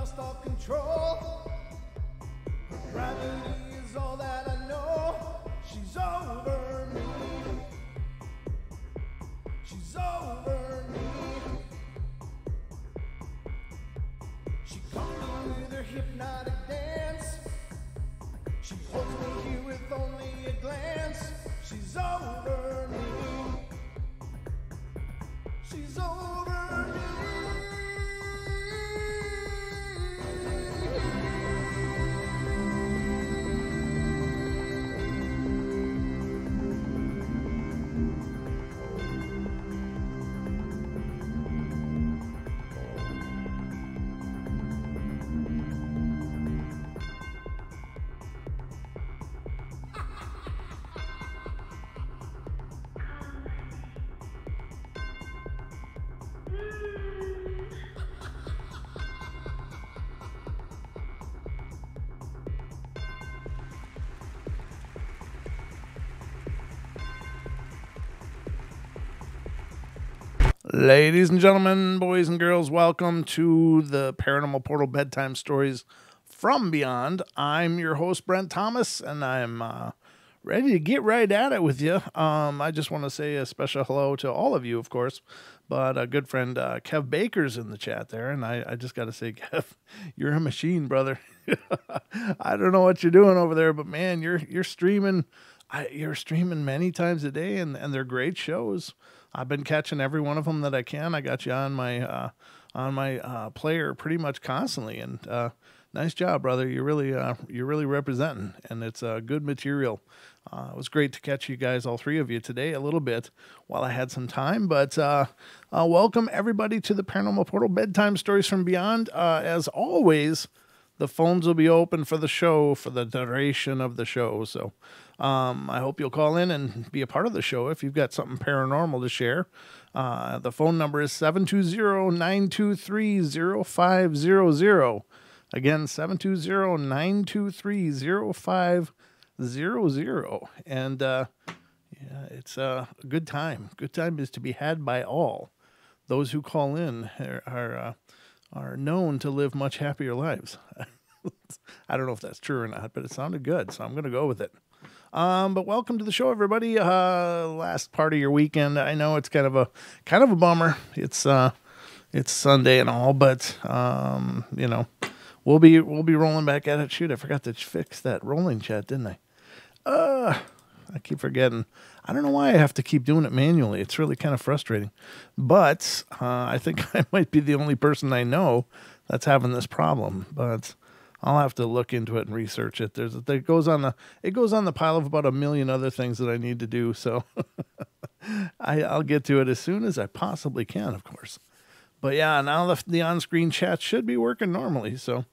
lost all control. Her gravity is all that I know. She's over me. She's over me. She caught me with her hypnotic dance. She holds me here with only a glance. She's over me. She's over me. Ladies and gentlemen, boys and girls, welcome to the Paranormal Portal Bedtime Stories from Beyond. I'm your host, Brent Thomas, and I'm ready to get right at it with you. I just want to say a special hello to all of you, of course, but a good friend, Kev Baker's in the chat there, and I just got to say, Kev, you're a machine, brother. I don't know what you're doing over there, but man, you're streaming. You're streaming many times a day, and they're great shows. I've been catching every one of them that I can. I got you on my player pretty much constantly, and nice job, brother. You're really representing, and it's good material. It was great to catch you guys, all three of you, today a little bit while I had some time. But welcome everybody to the Paranormal Portal Bedtime Stories from Beyond. As always, the phones will be open for the show for the duration of the show. So I hope you'll call in and be a part of the show if you've got something paranormal to share. The phone number is 720-923-0500. Again, 720-923-0500. And yeah, it's a good time. Good time is to be had by all. Those who call in are known to live much happier lives. I don't know if that's true or not, but it sounded good, so I'm going to go with it. But welcome to the show, everybody. Last part of your weekend. I know it's kind of a bummer. It's Sunday and all, but you know, we'll be rolling back at it. Shoot, I forgot to fix that rolling chat, didn't I? I keep forgetting. I don't know why I have to keep doing it manually. It's really kind of frustrating. But I think I might be the only person I know that's having this problem. But I'll have to look into it and research it. It goes on the pile of about a million other things that I need to do. So I'll get to it as soon as I possibly can, of course. But yeah, now the on-screen chat should be working normally. So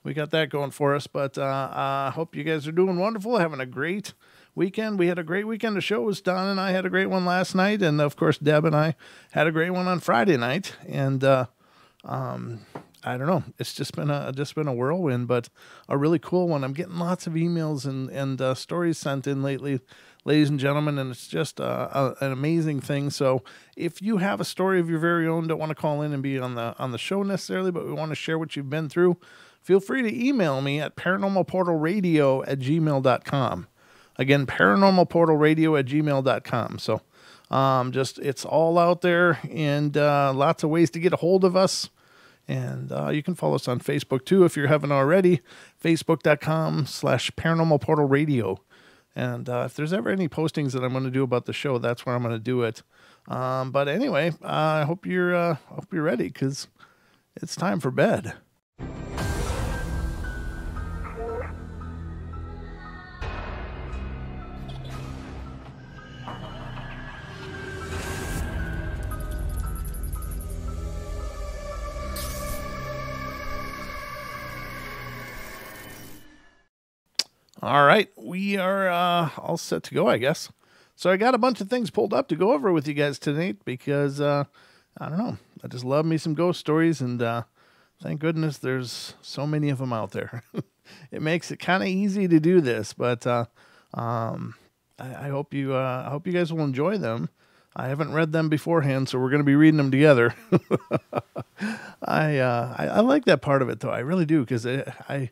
we got that going for us. But I hope you guys are doing wonderful, having a great weekend. We had a great weekend of shows. Don and I had a great one last night, and of course Deb and I had a great one on Friday night. And I don't know, it's just been a whirlwind, but a really cool one. I'm getting lots of emails and stories sent in lately, ladies and gentlemen, and it's just an amazing thing. So if you have a story of your very own, don't want to call in and be on the show necessarily, but we want to share what you've been through, feel free to email me at paranormalportalradio@gmail.com. Again, paranormalportalradio@gmail.com. So it's all out there, and lots of ways to get a hold of us. And you can follow us on Facebook, too, if you haven't already, facebook.com/paranormalportalradio. And if there's ever any postings that I'm going to do about the show, that's where I'm going to do it. But anyway, I hope you're ready, because it's time for bed. All right, we are all set to go, I guess. So I got a bunch of things pulled up to go over with you guys tonight because, I don't know, I just love me some ghost stories, and thank goodness there's so many of them out there. It makes it kind of easy to do this, but I hope you guys will enjoy them. I haven't read them beforehand, so we're going to be reading them together. I like that part of it, though. I really do, because I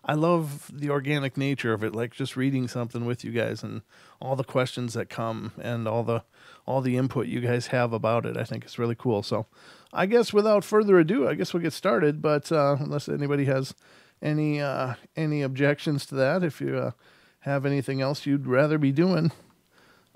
love the organic nature of it, like just reading something with you guys and all the questions that come and all the input you guys have about it. I think it's really cool. So I guess without further ado, I guess we'll get started. But unless anybody has any objections to that, if you have anything else you'd rather be doing,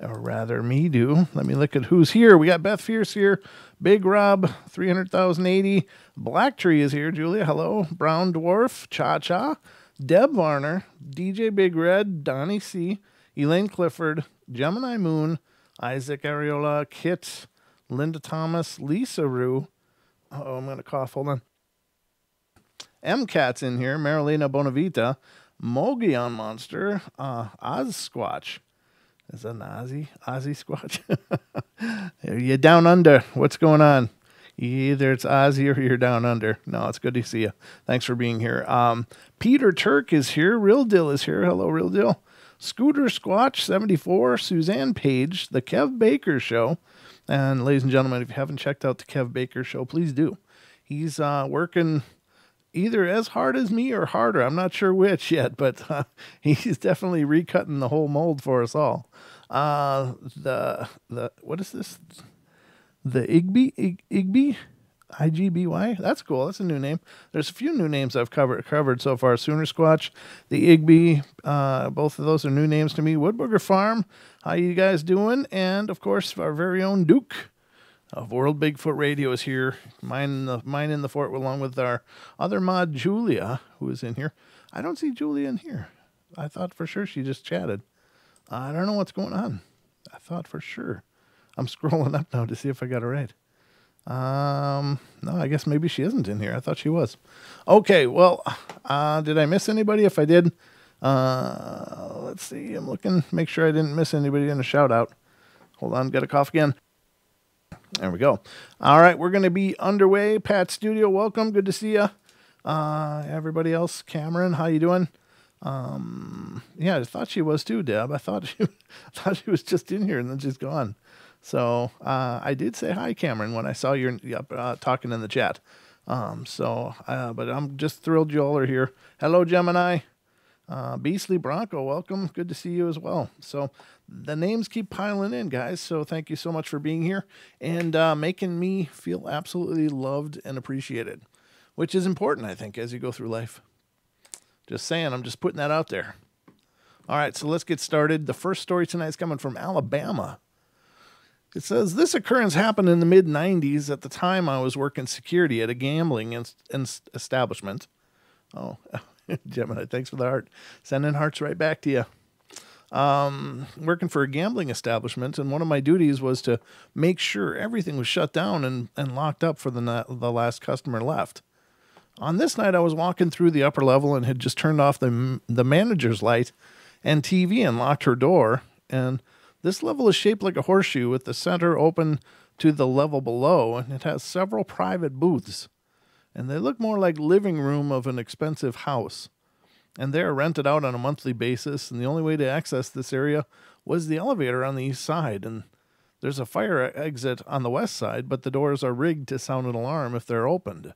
or rather me do, let me look at who's here. We got Beth Fierce here, Big Rob, 300,080, Black Tree is here, Julia, hello, Brown Dwarf, Cha-Cha, Deb Varner, DJ Big Red, Donnie C, Elaine Clifford, Gemini Moon, Isaac Areola, Kit, Linda Thomas, Lisa Rue, oh, I'm going to cough, hold on, M-Cat's in here, Marilena Bonavita, Mogion Monster, Oz Squatch. Is that an Ozzy Squatch? You're down under. What's going on? Either it's Ozzy or you're down under. No, it's good to see you. Thanks for being here. Peter Turk is here. Real Dill is here. Hello, Real Dill. Scooter Squatch 74. Suzanne Page. The Kev Baker Show. And ladies and gentlemen, if you haven't checked out the Kev Baker Show, please do. He's working either as hard as me or harder. I'm not sure which yet, but he's definitely recutting the whole mold for us all. The what is this? The Igby? IGBY? That's cool. That's a new name. There's a few new names I've covered so far. Sooner Squatch, the Igby, both of those are new names to me. Woodburger Farm, how you guys doing? And, of course, our very own Duke of World Bigfoot Radio is here. Mine in the fort, along with our other mod, Julia, who is in here. I don't see Julia in here. I thought for sure she just chatted. I don't know what's going on. I thought for sure. I'm scrolling up now to see if I got it right. No, I guess maybe she isn't in here. I thought she was. Okay, well, did I miss anybody? If I did, let's see. I'm looking, make sure I didn't miss anybody in a shout out. Hold on, got a cough again. There we go. All right, we're going to be underway. Pat Studio, welcome. Good to see you. Everybody else, Cameron, how you doing? Yeah, I thought she was too, Deb. I thought she was just in here and then she's gone. So I did say hi, Cameron, when I saw you talking in the chat. But I'm just thrilled you all are here. Hello, Gemini. Beastly Bronco, welcome. Good to see you as well. So the names keep piling in, guys. So thank you so much for being here and making me feel absolutely loved and appreciated, which is important, I think, as you go through life. Just saying, I'm just putting that out there. All right, so let's get started. The first story tonight is coming from Alabama. It says, this occurrence happened in the mid-90s. At the time, I was working security at a gambling establishment. Oh, Gemini, thanks for the heart. Sending hearts right back to you. Working for a gambling establishment, and one of my duties was to make sure everything was shut down and locked up for the last customer left. On this night, I was walking through the upper level and had just turned off the manager's light and TV and locked her door. And this level is shaped like a horseshoe with the center open to the level below, and it has several private booths. And they look more like living room of an expensive house. And they're rented out on a monthly basis, and the only way to access this area was the elevator on the east side. And there's a fire exit on the west side, but the doors are rigged to sound an alarm if they're opened.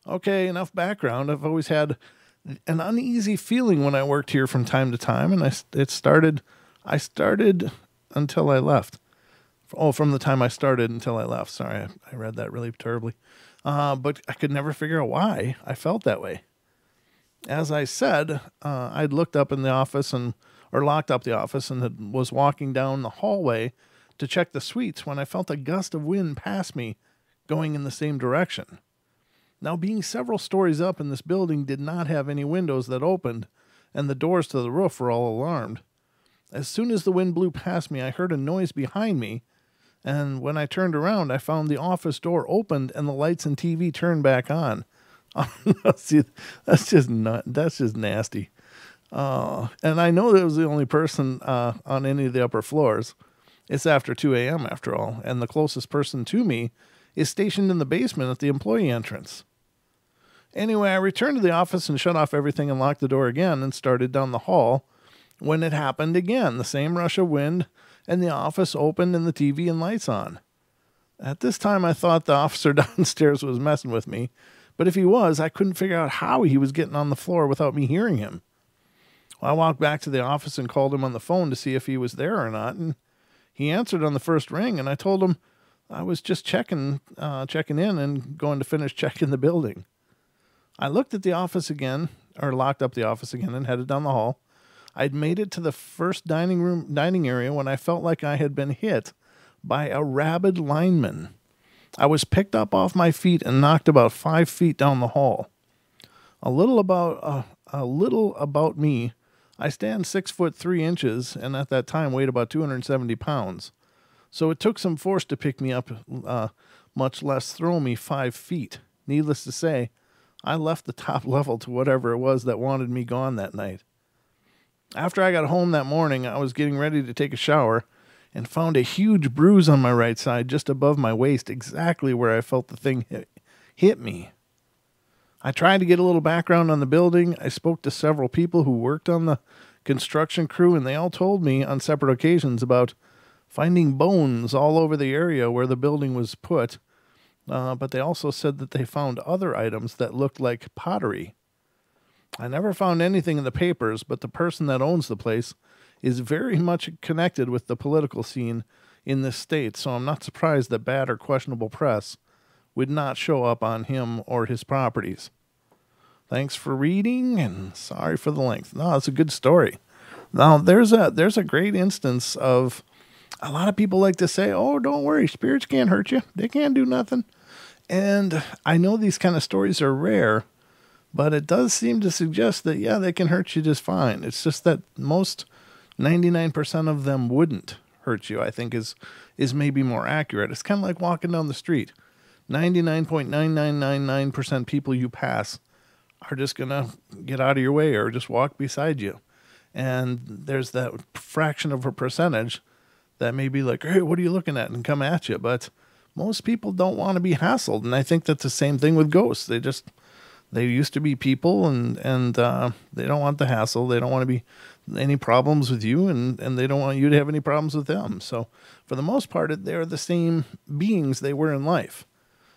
Okay, enough background. I've always had an uneasy feeling when I worked here from time to time, and I started until I left. Oh, from the time I started until I left. Sorry, I read that really terribly. But I could never figure out why I felt that way. As I said, I'd looked up in the office or locked up the office and was walking down the hallway to check the suites when I felt a gust of wind pass me going in the same direction. Now, being several stories up in this building did not have any windows that opened, and the doors to the roof were all alarmed. As soon as the wind blew past me, I heard a noise behind me, and when I turned around, I found the office door opened and the lights and TV turned back on. See, that's just nasty. And I know that I was the only person on any of the upper floors. It's after 2 a.m. after all, and the closest person to me is stationed in the basement at the employee entrance. Anyway, I returned to the office and shut off everything and locked the door again and started down the hall when it happened again. The same rush of wind and the office open and the TV and lights on. At this time, I thought the officer downstairs was messing with me, but if he was, I couldn't figure out how he was getting on the floor without me hearing him. Well, I walked back to the office and called him on the phone to see if he was there or not, and he answered on the first ring, and I told him I was just checking in and going to finish checking the building. I looked at the office again, or locked up the office again, and headed down the hall. I'd made it to the first dining area when I felt like I had been hit by a rabid lineman. I was picked up off my feet and knocked about 5 feet down the hall. A little about me. I stand 6'3" and at that time weighed about 270 pounds. So it took some force to pick me up, much less throw me 5 feet. Needless to say, I left the top level to whatever it was that wanted me gone that night. After I got home that morning, I was getting ready to take a shower and found a huge bruise on my right side just above my waist, exactly where I felt the thing hit me. I tried to get a little background on the building. I spoke to several people who worked on the construction crew, and they all told me on separate occasions about finding bones all over the area where the building was put, but they also said that they found other items that looked like pottery. I never found anything in the papers, but the person that owns the place is very much connected with the political scene in this state, so I'm not surprised that bad or questionable press would not show up on him or his properties. Thanks for reading, and sorry for the length. No, it's a good story. Now, there's a great instance of a lot of people like to say, oh, don't worry, spirits can't hurt you. They can't do nothing. And I know these kind of stories are rare, but it does seem to suggest that, yeah, they can hurt you just fine. It's just that most 99% of them wouldn't hurt you, I think is maybe more accurate. It's kind of like walking down the street. 99.9999% people you pass are just going to get out of your way or just walk beside you. And there's that fraction of a percentage that may be like, hey, what are you looking at? And come at you. But most people don't want to be hassled. And I think that's the same thing with ghosts. They used to be people and they don't want the hassle. They don't want to be any problems with you, and they don't want you to have any problems with them. So for the most part, they're the same beings they were in life.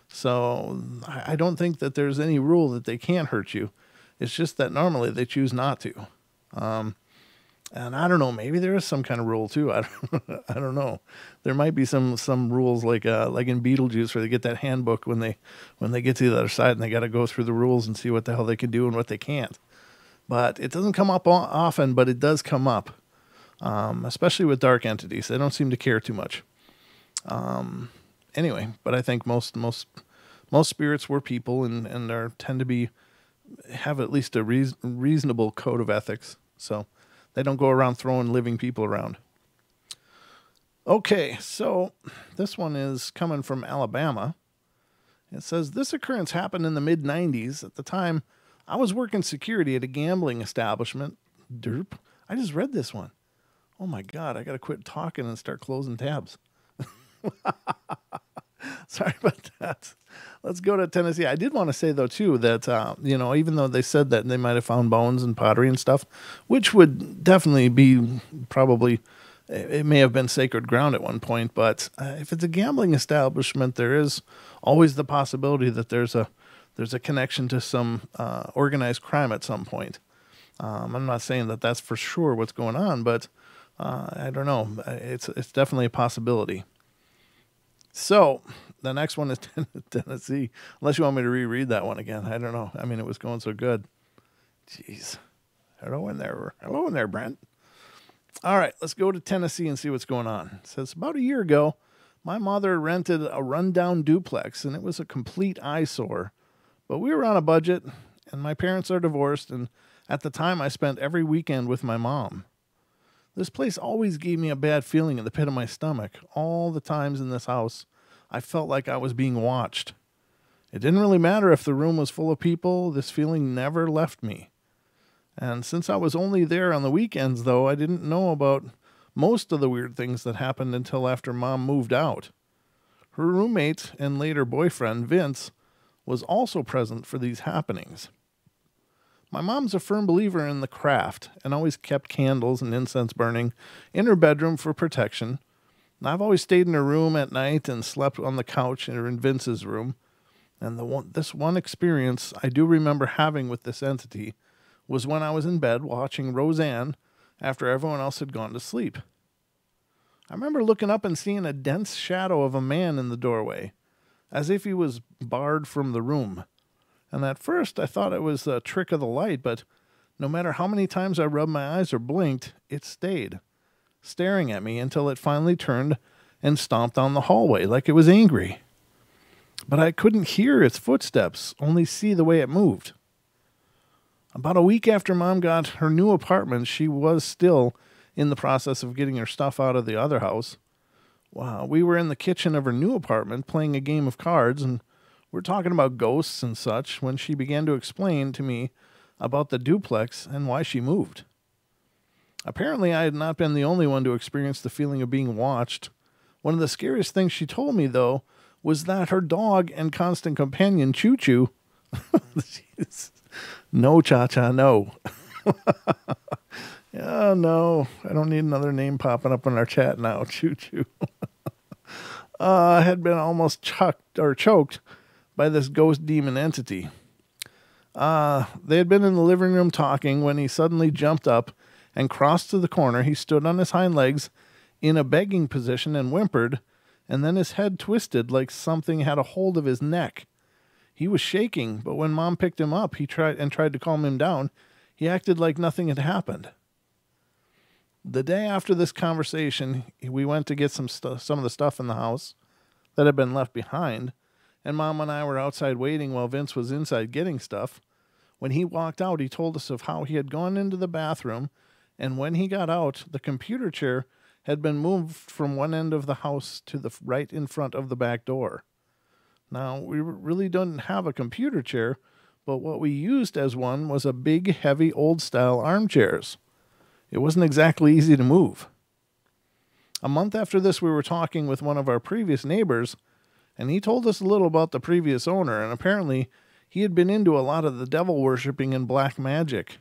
So I don't think that there's any rule that they can't hurt you. It's just that normally they choose not to. And I don't know, maybe there is some kind of rule too. I don't know. There might be some rules like in Beetlejuice where they get that handbook when they get to the other side and they got to go through the rules and see what the hell they can do and what they can't. But it doesn't come up often, but it does come up, especially with dark entities. They don't seem to care too much. Anyway, but I think most spirits were people and tend to have at least a reasonable code of ethics. So they don't go around throwing living people around. Okay, so this one is coming from Alabama. It says, this occurrence happened in the mid-90s. At the time, I was working security at a gambling establishment. Derp. I just read this one. Oh my God, I got to quit talking and start closing tabs. Sorry about that. Let's go to Tennessee. I did want to say, though, too, that, even though they said that they might have found bones and pottery and stuff, which would definitely be probably, it may have been sacred ground at one point, but if it's a gambling establishment, there is always the possibility that there's a connection to some organized crime at some point. I'm not saying that that's for sure what's going on, but I don't know. It's definitely a possibility. So the next one is Tennessee. Unless you want me to reread that one again. I don't know. I mean, it was going so good. Jeez. Hello in there, Brent. All right, let's go to Tennessee and see what's going on. It says, about a year ago, my mother rented a rundown duplex, and it was a complete eyesore. But we were on a budget, and my parents are divorced, and at the time I spent every weekend with my mom. This place always gave me a bad feeling in the pit of my stomach. All the times in this house, I felt like I was being watched. It didn't really matter if the room was full of people. This feeling never left me. And since I was only there on the weekends, though, I didn't know about most of the weird things that happened until after Mom moved out. Her roommate and later boyfriend, Vince, was also present for these happenings. My mom's a firm believer in the craft and always kept candles and incense burning in her bedroom for protection. And I've always stayed in her room at night and slept on the couch in Vince's room. And this one experience I do remember having with this entity was when I was in bed watching Roseanne after everyone else had gone to sleep. I remember looking up and seeing a dense shadow of a man in the doorway, as if he was barred from the room. And at first I thought it was a trick of the light, but no matter how many times I rubbed my eyes or blinked, it stayed, staring at me until it finally turned and stomped down the hallway like it was angry. But I couldn't hear its footsteps, only see the way it moved. About a week after Mom got her new apartment, she was still in the process of getting her stuff out of the other house. Wow, we were in the kitchen of her new apartment playing a game of cards, and we're talking about ghosts and such when she began to explain to me about the duplex and why she moved. Apparently, I had not been the only one to experience the feeling of being watched. One of the scariest things she told me, though, was that her dog and constant companion, Choo Choo, no, Cha-Cha, no. Oh, no, I don't need another name popping up in our chat now, Choo Choo. Had been almost choked by this ghost demon entity. They had been in the living room talking when he suddenly jumped up and crossed to the corner. He stood on his hind legs in a begging position and whimpered, and then his head twisted like something had a hold of his neck. He was shaking, but when Mom picked him up, he tried to calm him down. He acted like nothing had happened. The day after this conversation, we went to get some of the stuff in the house that had been left behind, and Mom and I were outside waiting while Vince was inside getting stuff. When he walked out, he told us of how he had gone into the bathroom, and when he got out, the computer chair had been moved from one end of the house to the right in front of the back door. Now, we really didn't have a computer chair, but what we used as one was a big, heavy, old-style armchairs. It wasn't exactly easy to move. A month after this, we were talking with one of our previous neighbors, and he told us a little about the previous owner, and apparently he had been into a lot of the devil worshipping and black magic.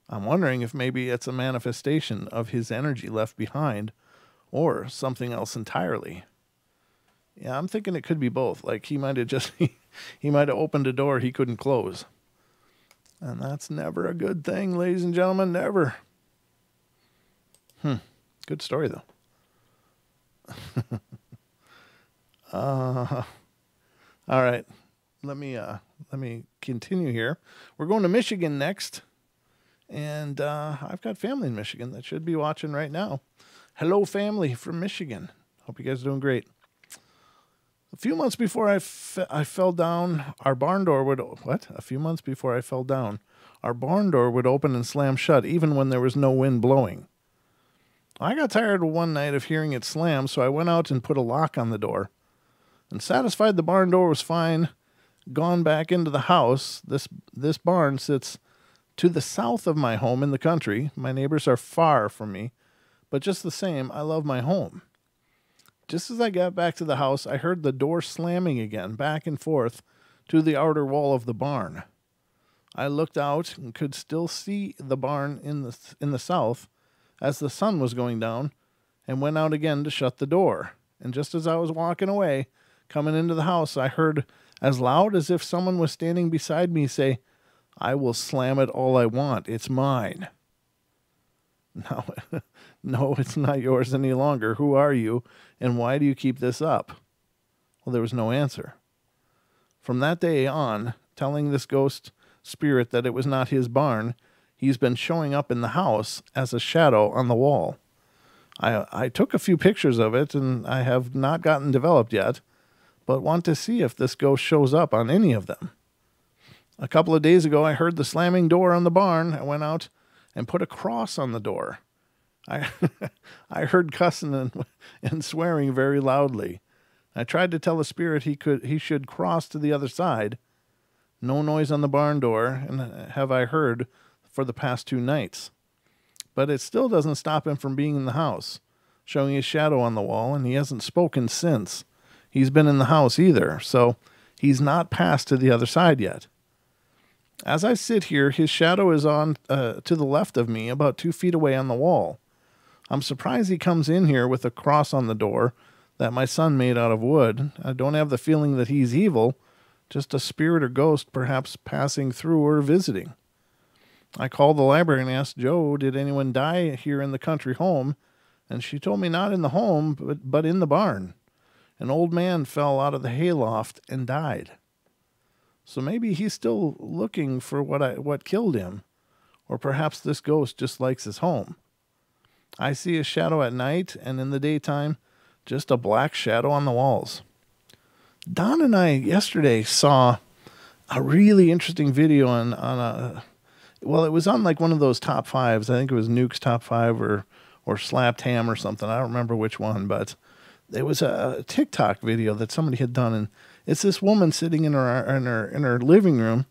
I'm wondering if maybe it's a manifestation of his energy left behind, or something else entirely. Yeah, I'm thinking it could be both. Like he might have he might have opened a door he couldn't close. And that's never a good thing, ladies and gentlemen, never. Good story, though. All right. Let me continue here. We're going to Michigan next. And I've got family in Michigan that should be watching right now. Hello, family from Michigan. Hope you guys are doing great. A few months before I fell down, our barn door would... What? A few months before I fell down, our barn door would open and slam shut even when there was no wind blowing. I got tired one night of hearing it slam, so I went out and put a lock on the door. And satisfied the barn door was fine, gone back into the house. This barn sits to the south of my home in the country. My neighbors are far from me, but just the same, I love my home. Just as I got back to the house, I heard the door slamming again, back and forth, to the outer wall of the barn. I looked out and could still see the barn in the south as the sun was going down, and went out again to shut the door. And just as I was walking away, coming into the house, I heard, as loud as if someone was standing beside me, say, "I will slam it all I want. It's mine." No, it's not yours any longer. Who are you, and why do you keep this up? Well, there was no answer. From that day on, telling this ghost spirit that it was not his barn, he's been showing up in the house as a shadow on the wall. I took a few pictures of it, and I have not gotten developed yet, but want to see if this ghost shows up on any of them. A couple of days ago, I heard the slamming door on the barn. I went out and put a cross on the door. I heard cussing and swearing very loudly. I tried to tell the spirit he should cross to the other side. No noise on the barn door, and have I heard for the past 2 nights. But it still doesn't stop him from being in the house, showing his shadow on the wall, and he hasn't spoken since he's been in the house either, so he's not passed to the other side yet. As I sit here, his shadow is on to the left of me, about 2 feet away on the wall. I'm surprised he comes in here with a cross on the door that my son made out of wood. I don't have the feeling that he's evil, just a spirit or ghost perhaps passing through or visiting. I called the library and asked Jo, did anyone die here in the country home? And she told me not in the home, but in the barn. An old man fell out of the hayloft and died. So maybe he's still looking for what killed him. Or perhaps this ghost just likes his home. I see a shadow at night, and in the daytime, just a black shadow on the walls. Don and I yesterday saw a really interesting video on it was on like one of those top fives. I think it was Nuke's top five or Slapped Ham or something. I don't remember which one, but it was a TikTok video that somebody had done, and it's this woman sitting in her living room,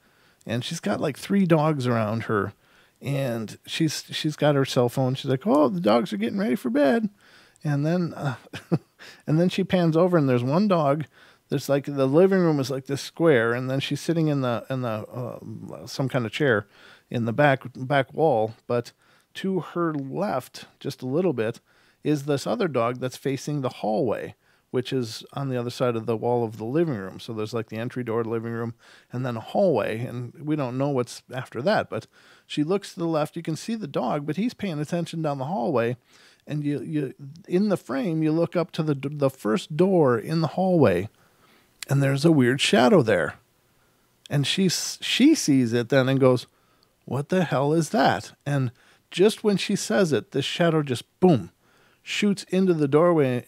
and she's got like 3 dogs around her, and she's got her cell phone. She's like, "Oh, the dogs are getting ready for bed," and then and then she pans over, and there's one dog. There's like the living room is like this square, and then she's sitting in the some kind of chair in the back wall, but to her left, just a little bit, is this other dog that's facing the hallway, which is on the other side of the wall of the living room. So there's like the entry door to the living room and then a hallway, and we don't know what's after that, but she looks to the left, you can see the dog, but he's paying attention down the hallway, and you in the frame, you look up to the first door in the hallway, and there's a weird shadow there. And she sees it then and goes, "What the hell is that?" And just when she says it, this shadow just, boom, shoots into the doorway,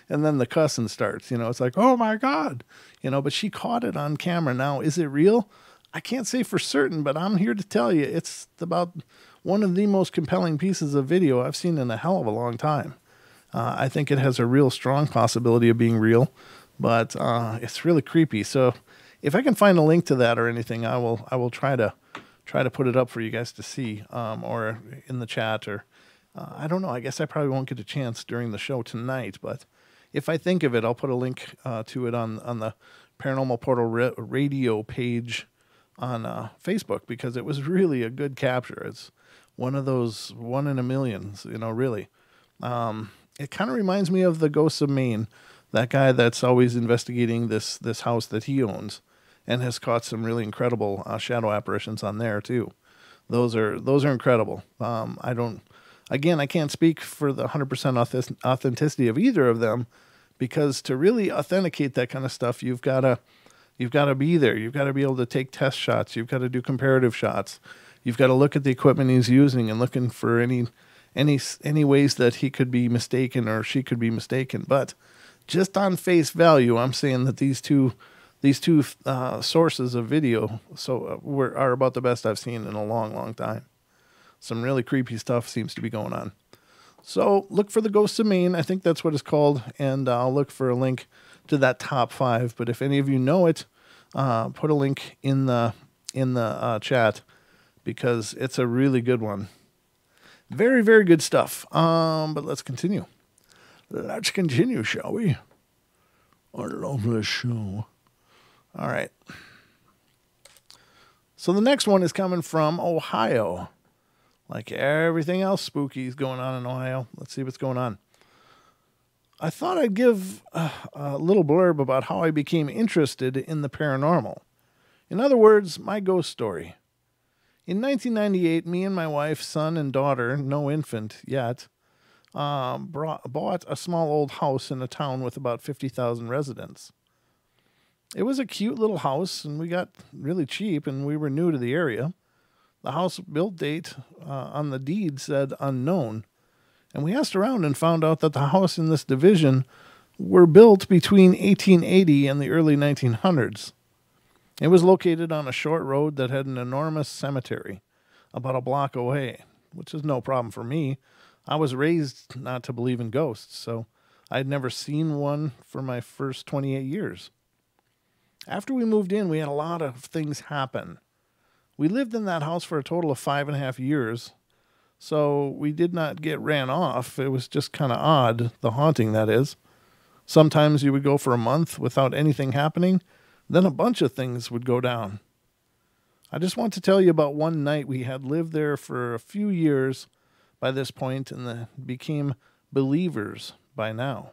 and then the cussing starts. It's like, "Oh my God," but she caught it on camera. Now, is it real? I can't say for certain, but I'm here to tell you it's about one of the most compelling pieces of video I've seen in a hell of a long time. I think it has a real strong possibility of being real, but it's really creepy. So if I can find a link to that or anything, I will try to put it up for you guys to see, or in the chat, or I don't know. I guess I probably won't get a chance during the show tonight, but if I think of it, I'll put a link to it on the Paranormal Portal radio page on Facebook, because it was really a good capture. It's one of those 1 in a millions, really. It kind of reminds me of the Ghosts of Maine, that guy that's always investigating this house that he owns, and has caught some really incredible shadow apparitions on there too. Those are incredible. I can't speak for the 100% authenticity of either of them, because to really authenticate that kind of stuff, you've got to be there. You've got to be able to take test shots. You've got to do comparative shots. You've got to look at the equipment he's using and looking for any ways that he could be mistaken or she could be mistaken. But just on face value, I'm saying that these two sources of video are about the best I've seen in a long, long time. Some really creepy stuff seems to be going on. So look for the Ghosts of Maine. I think that's what it's called, and I'll look for a link to that top 5. But if any of you know it, put a link in the chat, because it's a really good one. Very, very good stuff. But let's continue. Let's continue, shall we? I love this show. All right. So the next one is coming from Ohio. Like everything else spooky is going on in Ohio. Let's see what's going on. I thought I'd give a little blurb about how I became interested in the paranormal. In other words, my ghost story. In 1998, me and my wife, son, and daughter, no infant yet, bought a small old house in a town with about 50,000 residents. It was a cute little house, and we got really cheap, and we were new to the area. The house built date on the deed said unknown, and we asked around and found out that the house in this division were built between 1880 and the early 1900s. It was located on a short road that had an enormous cemetery about a block away, which is no problem for me. I was raised not to believe in ghosts, so I'd never seen one for my first 28 years. After we moved in, we had a lot of things happen. We lived in that house for a total of 5.5 years, so we did not get ran off. It was just kind of odd, the haunting, that is. Sometimes you would go for a month without anything happening, then a bunch of things would go down. I just want to tell you about one night. We had lived there for a few years by this point and became believers by now.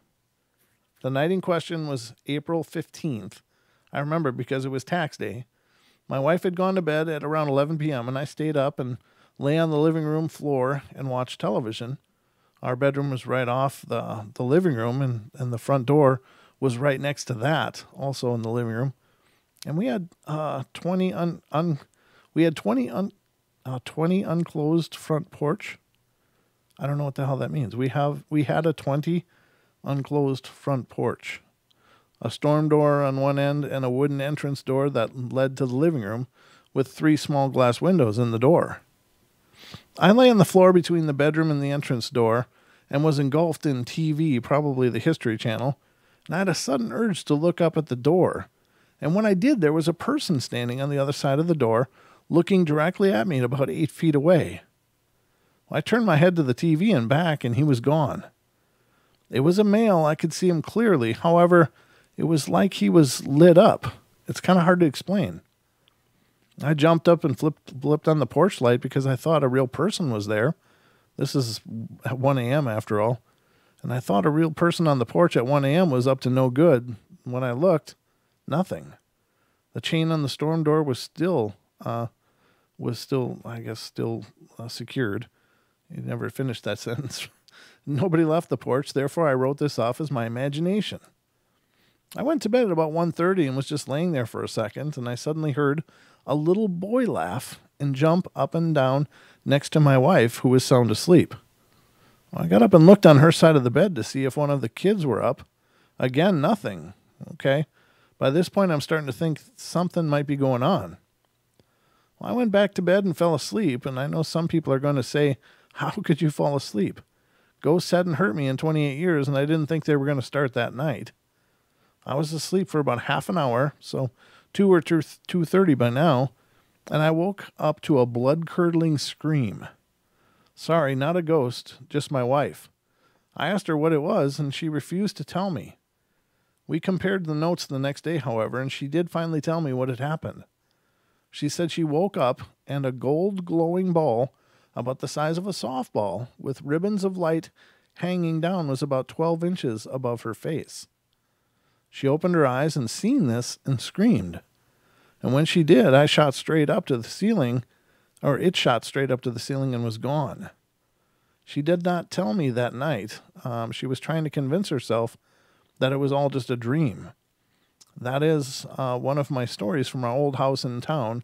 The night in question was April 15th. I remember because it was tax day. My wife had gone to bed at around 11 p.m. and I stayed up and lay on the living room floor and watched television. Our bedroom was right off the living room, and the front door was right next to that, also in the living room. And we had 20 unclosed front porch. I don't know what the hell that means. We had a 20 unclosed front porch, a storm door on one end, and a wooden entrance door that led to the living room with 3 small glass windows in the door. I lay on the floor between the bedroom and the entrance door and was engulfed in TV, probably the History Channel, and I had a sudden urge to look up at the door. And when I did, there was a person standing on the other side of the door, looking directly at me at about 8 feet away. I turned my head to the TV and back, and he was gone. It was a male. I could see him clearly. However, it was like he was lit up. It's kind of hard to explain. I jumped up and flipped on the porch light because I thought a real person was there. This is at 1 a.m. after all. And I thought a real person on the porch at 1 a.m. was up to no good. When I looked, nothing. The chain on the storm door was still secured. You never finished that sentence. Nobody left the porch. Therefore, I wrote this off as my imagination. I went to bed at about 1:30 and was just laying there for a second, and I suddenly heard a little boy laugh and jump up and down next to my wife, who was sound asleep. I got up and looked on her side of the bed to see if one of the kids were up. Again, nothing. Okay. By this point, I'm starting to think something might be going on. I went back to bed and fell asleep, and I know some people are going to say, how could you fall asleep? Ghosts hadn't hurt me in 28 years, and I didn't think they were going to start that night. I was asleep for about half an hour, so 2 or 2:30 by now, and I woke up to a blood-curdling scream. Sorry, not a ghost, just my wife. I asked her what it was, and she refused to tell me. We compared the notes the next day, however, and she did finally tell me what had happened. She said she woke up, and a gold glowing ball about the size of a softball with ribbons of light hanging down was about 12 inches above her face. She opened her eyes and seen this and screamed. And when she did, it shot straight up to the ceiling and was gone. She did not tell me that night. She was trying to convince herself that it was all just a dream. That is one of my stories from our old house in town.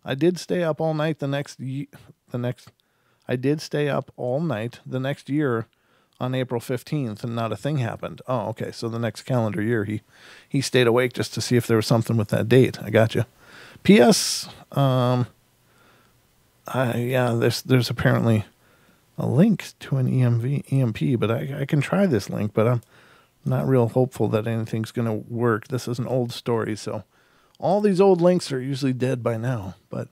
I did stay up all night the next year on April 15th, and not a thing happened. Oh, okay. So the next calendar year, he stayed awake just to see if there was something with that date. I got you. P.S. There's apparently a link to an EMP, but I can try this link, but I'm not real hopeful that anything's going to work. This is an old story, so all these old links are usually dead by now, but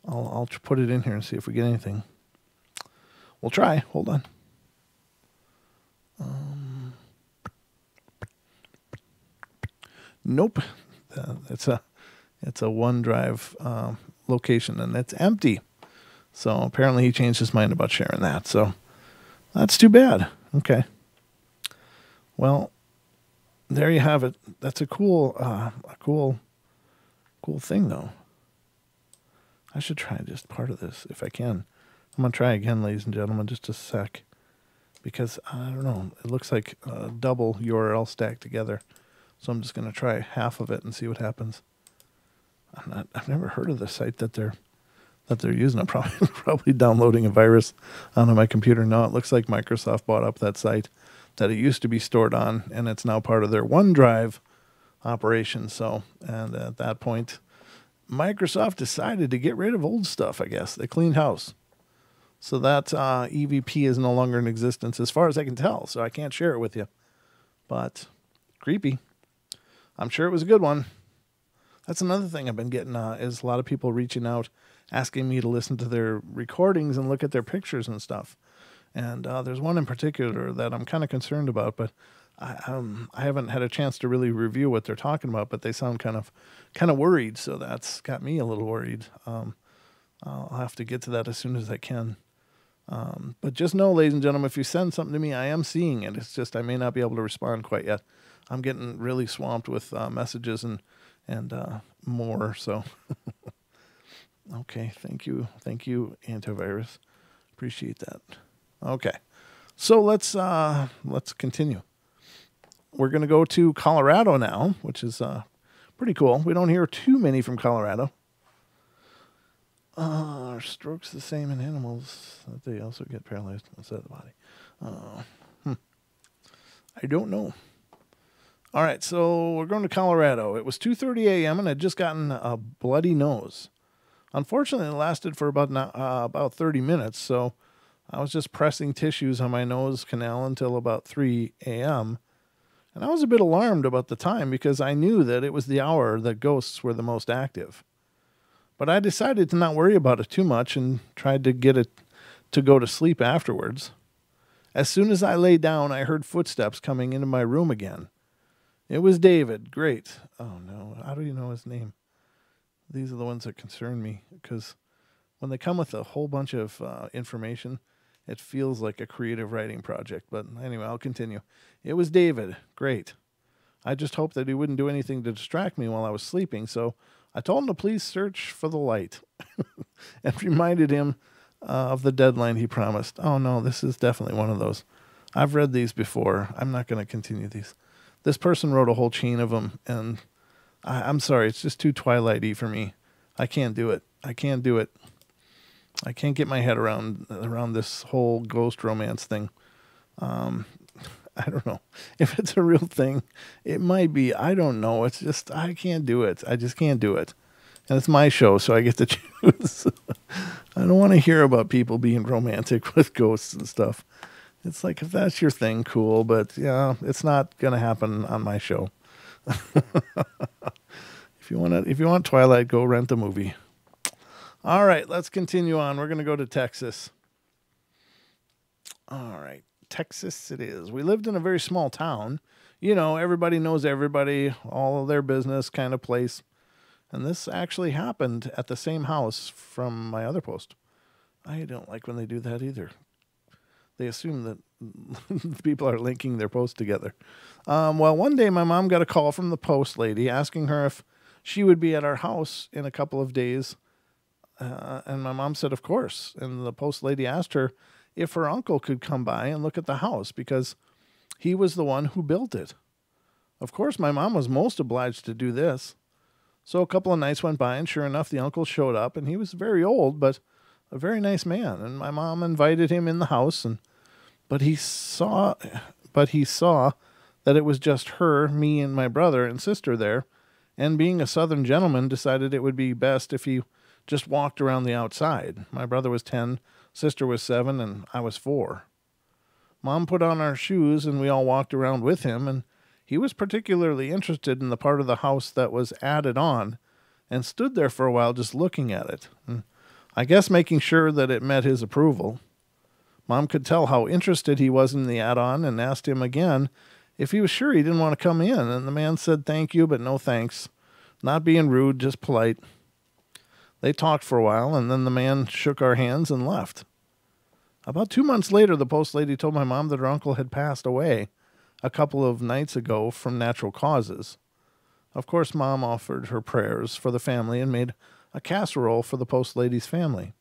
I'll put it in here and see if we get anything. We'll try. Hold on. Nope. It's a OneDrive location, and it's empty. So apparently he changed his mind about sharing that. So that's too bad. Okay. Well, there you have it. That's a cool thing, though. I should try just part of this if I can. I'm going to try again, ladies and gentlemen, just a sec. Because, I don't know, it looks like a double URL stacked together. So I'm just going to try half of it and see what happens. I've never heard of the site that they're using. I'm probably downloading a virus onto my computer now. It looks like Microsoft bought up that site that it used to be stored on, and it's now part of their OneDrive operation. So, and at that point, Microsoft decided to get rid of old stuff, I guess. They cleaned house. So that EVP is no longer in existence as far as I can tell, so I can't share it with you. But creepy. I'm sure it was a good one. That's another thing I've been getting is a lot of people reaching out, asking me to listen to their recordings and look at their pictures and stuff. And there's one in particular that I'm kind of concerned about, but I haven't had a chance to really review what they're talking about, but they sound kind of worried. So that's got me a little worried. I'll have to get to that as soon as I can. But just know, ladies and gentlemen, if you send something to me, I am seeing it. It's just I may not be able to respond quite yet. I'm getting really swamped with messages and more. So, okay, thank you, antivirus. Appreciate that. Okay, so let's continue. We're gonna go to Colorado now, which is pretty cool. We don't hear too many from Colorado. Are strokes the same in animals that they also get paralyzed inside the body? I don't know. All right, so we're going to Colorado. It was 2:30 a.m. and I'd just gotten a bloody nose. Unfortunately, it lasted for about 30 minutes, so I was just pressing tissues on my nose canal until about 3 a.m. And I was a bit alarmed about the time because I knew that it was the hour that ghosts were the most active. But I decided to not worry about it too much and tried to get it to go to sleep afterwards. As soon as I lay down, I heard footsteps coming into my room again. It was David. Great. Oh, no. How do you know his name? These are the ones that concern me because when they come with a whole bunch of information, it feels like a creative writing project. But anyway, I'll continue. It was David. Great. I just hoped that he wouldn't do anything to distract me while I was sleeping, so I told him to please search for the light and reminded him of the deadline he promised. Oh, no, this is definitely one of those. I've read these before. I'm not going to continue these. This person wrote a whole chain of them, and I'm sorry. It's just too Twilight-y for me. I can't do it. I can't do it. I can't get my head around this whole ghost romance thing. I don't know. If it's a real thing, it might be. I don't know. It's just, I can't do it. I just can't do it. And it's my show, so I get to choose. I don't want to hear about people being romantic with ghosts and stuff. It's like, if that's your thing, cool. But yeah, it's not going to happen on my show. If you want Twilight, go rent the movie. All right, let's continue on. We're going to go to Texas. All right. Texas it is. We lived in a very small town. You know, everybody knows everybody, all of their business kind of place. And this actually happened at the same house from my other post. I don't like when they do that either. They assume that people are linking their posts together. Well, one day my mom got a call from the post lady asking her if she would be at our house in a couple of days. And my mom said, of course. And the post lady asked her if her uncle could come by and look at the house because he was the one who built it. Of course, my mom was most obliged to do this. So a couple of nights went by, and sure enough, the uncle showed up, and he was very old, but a very nice man. And my mom invited him in the house, but he saw that it was just her, me, and my brother and sister there. And being a Southern gentleman, decided it would be best if he just walked around the outside. My brother was 10. Sister was 7, and I was 4. Mom put on our shoes, and we all walked around with him, and he was particularly interested in the part of the house that was added on, and stood there for a while just looking at it, and I guess making sure that it met his approval. Mom could tell how interested he was in the add-on, and asked him again if he was sure he didn't want to come in, and the man said thank you, but no thanks. Not being rude, just polite. They talked for a while, and then the man shook our hands and left. About 2 months later, the post lady told my mom that her uncle had passed away a couple of nights ago from natural causes. Of course, Mom offered her prayers for the family and made a casserole for the post lady's family.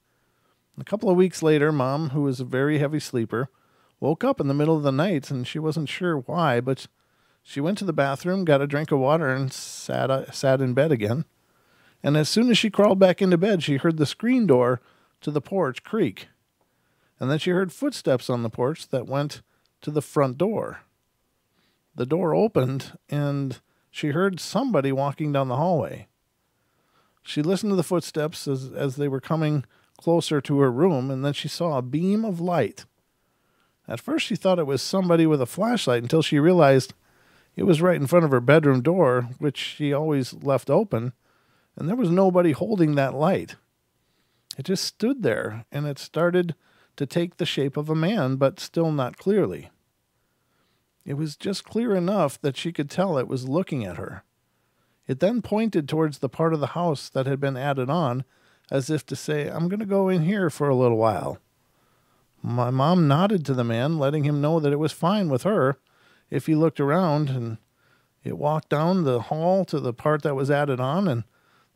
A couple of weeks later, Mom, who was a very heavy sleeper, woke up in the middle of the night, and she wasn't sure why, but she went to the bathroom, got a drink of water, and sat in bed again. And as soon as she crawled back into bed, she heard the screen door to the porch creak. And then she heard footsteps on the porch that went to the front door. The door opened, and she heard somebody walking down the hallway. She listened to the footsteps as they were coming closer to her room, and then she saw a beam of light. At first, she thought it was somebody with a flashlight until she realized it was right in front of her bedroom door, which she always left open, and there was nobody holding that light. It just stood there, and it started to take the shape of a man, but still not clearly. It was just clear enough that she could tell it was looking at her. It then pointed towards the part of the house that had been added on, as if to say, I'm going to go in here for a little while. My mom nodded to the man, letting him know that it was fine with her if he looked around, and it walked down the hall to the part that was added on, and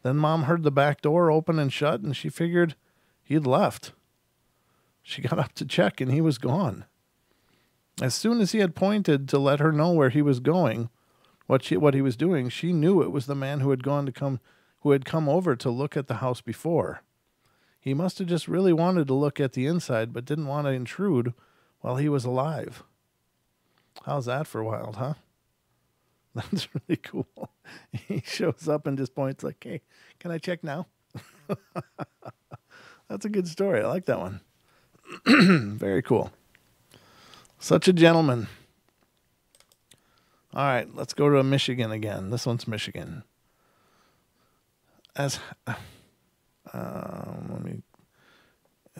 then Mom heard the back door open and shut, and she figured he'd left. She got up to check, and he was gone. As soon as he had pointed to let her know where he was going, what he was doing, she knew it was the man who had come over to look at the house before. He must have just really wanted to look at the inside, but didn't want to intrude while he was alive. How's that for wild, huh? That's really cool. He shows up and just points like, hey, can I check now? That's a good story. I like that one. Very cool. Such a gentleman. All right, let's go to Michigan again. This one's Michigan. Let me.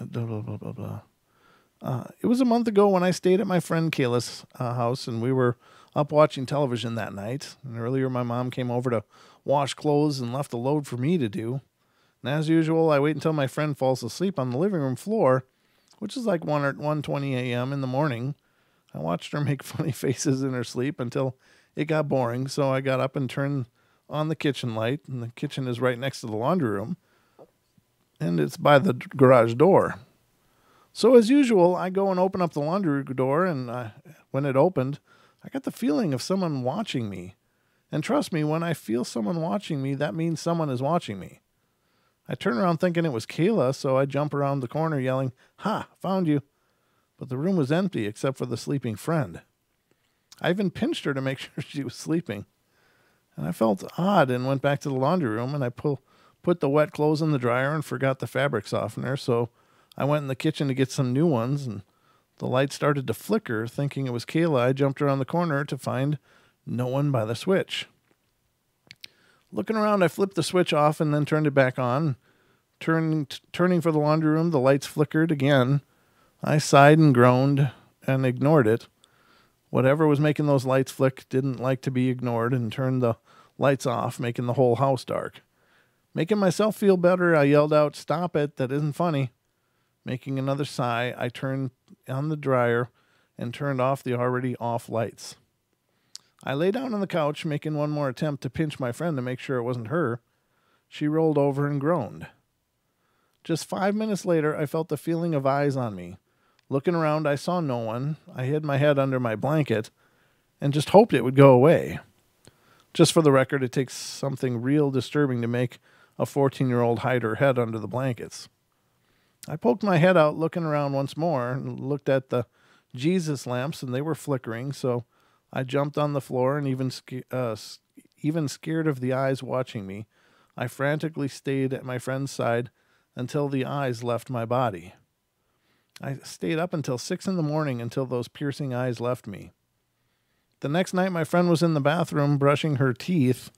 Blah, blah, blah, blah, blah. It was a month ago when I stayed at my friend Kayla's house, and we were up watching television that night. And earlier, my mom came over to wash clothes and left a load for me to do. And as usual, I wait until my friend falls asleep on the living room floor, which is like 1:20 a.m. in the morning. I watched her make funny faces in her sleep until it got boring, so I got up and turned on the kitchen light, and the kitchen is right next to the laundry room, and it's by the garage door. So as usual, I go and open up the laundry door, and when it opened, I got the feeling of someone watching me. And trust me, when I feel someone watching me, that means someone is watching me. I turn around thinking it was Kayla, so I jump around the corner yelling, "Ha, found you." But the room was empty except for the sleeping friend. I even pinched her to make sure she was sleeping. And I felt odd and went back to the laundry room, and I put the wet clothes in the dryer and forgot the fabric softener, so I went in the kitchen to get some new ones, and the light started to flicker. Thinking it was Kayla, I jumped around the corner to find no one by the switch. Looking around, I flipped the switch off and then turned it back on. Turning for the laundry room, the lights flickered again. I sighed and groaned and ignored it. Whatever was making those lights flick didn't like to be ignored and turned the lights off, making the whole house dark. Making myself feel better, I yelled out, "Stop it, that isn't funny." Making another sigh, I turned on the dryer and turned off the already off lights. I lay down on the couch, making one more attempt to pinch my friend to make sure it wasn't her. She rolled over and groaned. Just 5 minutes later, I felt the feeling of eyes on me. Looking around, I saw no one. I hid my head under my blanket and just hoped it would go away. Just for the record, it takes something real disturbing to make a 14-year-old hide her head under the blankets. I poked my head out, looking around once more, and looked at the Jesus lamps, and they were flickering, so I jumped on the floor, and even scared of the eyes watching me, I frantically stayed at my friend's side until the eyes left my body. I stayed up until 6 a.m. until those piercing eyes left me. The next night, my friend was in the bathroom brushing her teeth,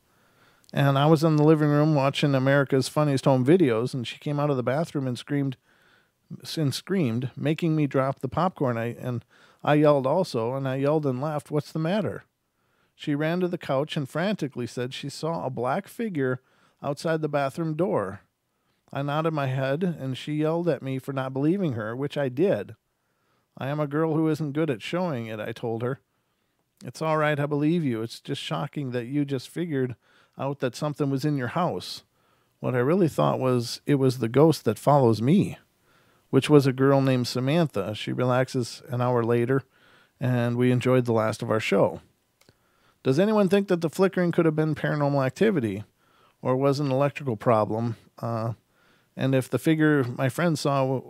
and I was in the living room watching America's Funniest Home Videos, and she came out of the bathroom and screamed, making me drop the popcorn. I yelled also, and I yelled and laughed, "What's the matter?" She ran to the couch and frantically said she saw a black figure outside the bathroom door. I nodded my head, and she yelled at me for not believing her, which I did. "I am a girl who isn't good at showing it," I told her. "It's all right, I believe you. It's just shocking that you just figured out that something was in your house. What I really thought was it was the ghost that follows me," which was a girl named Samantha. She relaxes an hour later, and we enjoyed the last of our show. Does anyone think that the flickering could have been paranormal activity, or was an electrical problem? And if the figure my friend saw